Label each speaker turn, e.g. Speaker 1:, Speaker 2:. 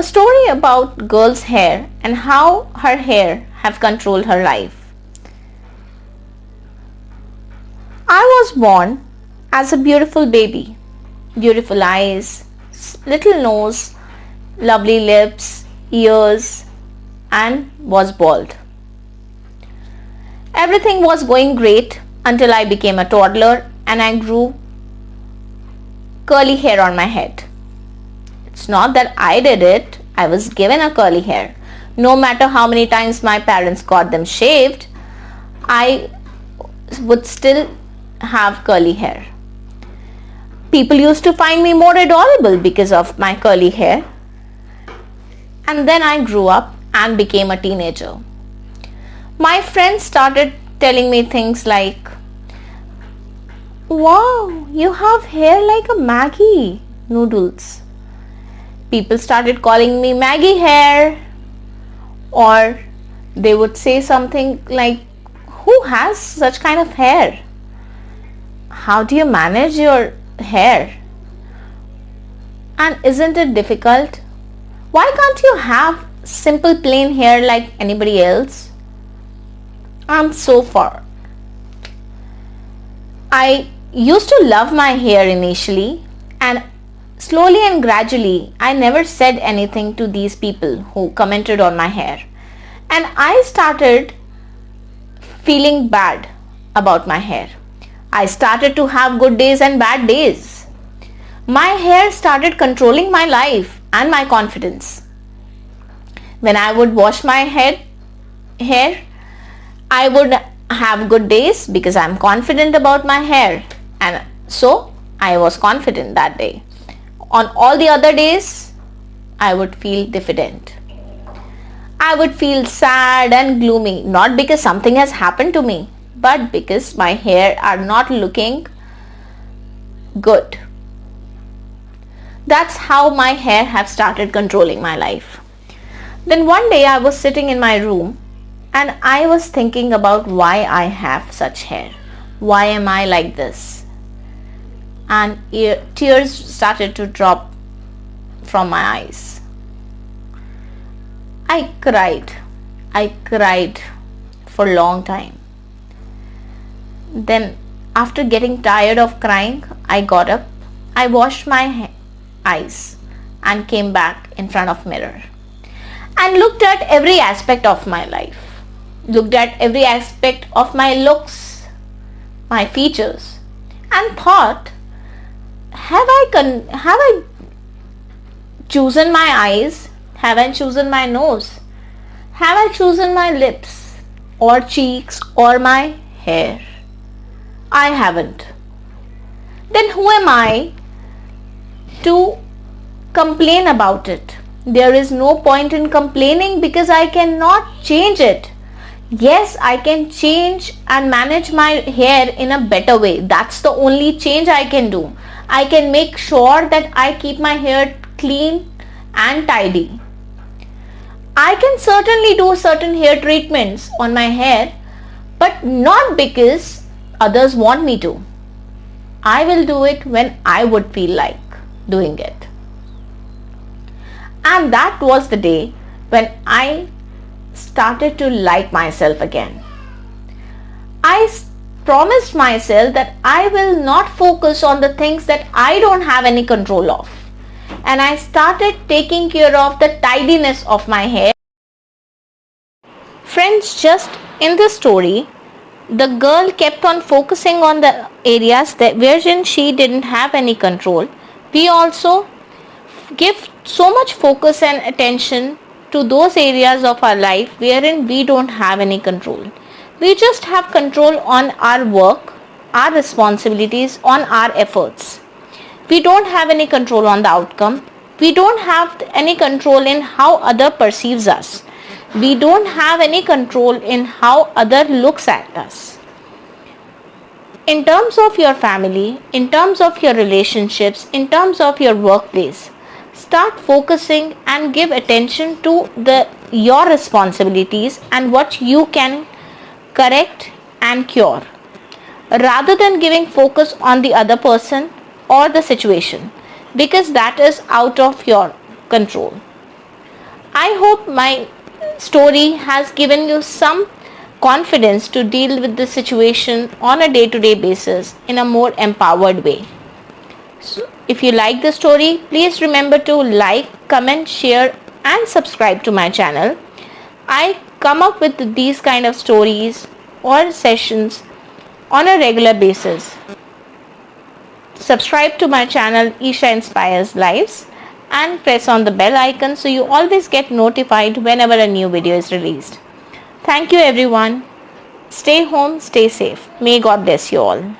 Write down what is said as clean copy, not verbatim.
Speaker 1: A story about girl's hair and how her hair have controlled her life. I was born as a beautiful baby. Beautiful eyes, little nose, lovely lips, ears, and was bald. Everything was going great until I became a toddler and I grew curly hair on my head. It's not that I did it, I was given a curly hair. No matter how many times my parents got them shaved, I would still have curly hair. People used to find me more adorable because of my curly hair. And then I grew up and became a teenager. My friends started telling me things like, "Wow, you have hair like a Maggie noodles." People started calling me Maggie hair, or they would say something like, "Who has such kind of hair? How do you manage your hair? And isn't it difficult? Why can't you have simple plain hair like anybody else?" And so far. I used to love my hair initially, and slowly and gradually I never said anything to these people who commented on my hair. And I started feeling bad about my hair. I started to have good days and bad days. My hair started controlling my life and my confidence. When I would wash my hair, I would have good days because I'm confident about my hair, and so I was confident that day. On all the other days, I would feel diffident. I would feel sad and gloomy, not because something has happened to me, but because my hair are not looking good. That's how my hair have started controlling my life. Then one day I was sitting in my room and I was thinking about why I have such hair. Why am I like this? And tears started to drop from my eyes. I cried for a long time. Then after getting tired of crying, I got up, I washed my eyes and came back in front of mirror and looked at every aspect of my life. Looked at every aspect of my looks, my features, and thought, have I chosen my eyes? Have I chosen my nose? Have I chosen my lips or cheeks or my hair? I haven't. Then who am I to complain about it? There is no point in complaining because I cannot change it. Yes, I can change and manage my hair in a better way. That's the only change I can do. I can make sure that I keep my hair clean and tidy. I can certainly do certain hair treatments on my hair, but not because others want me to. I will do it when I would feel like doing it. And that was the day when I started to like myself again. I promised myself that I will not focus on the things that I don't have any control of. And I started taking care of the tidiness of my hair. Friends, just in this story, the girl kept on focusing on the areas that wherein she didn't have any control. We also give so much focus and attention to those areas of our life wherein we don't have any control. We just have control on our work, our responsibilities, on our efforts. We don't have any control on the outcome. We don't have any control in how other perceives us. We don't have any control in how other looks at us. In terms of your family, in terms of your relationships, in terms of your workplace, start focusing and give attention to your responsibilities and what you can correct and cure, rather than giving focus on the other person or the situation, because that is out of your control. I hope my story has given you some confidence to deal with the situation on a day-to-day basis in a more empowered way. So if you like the story, please remember to like, comment, share and subscribe to my channel. I come up with these kind of stories or sessions on a regular basis. Subscribe to my channel Isha Inspires Lives and press on the bell icon so you always get notified whenever a new video is released. Thank you everyone. Stay home, stay safe. May God bless you all.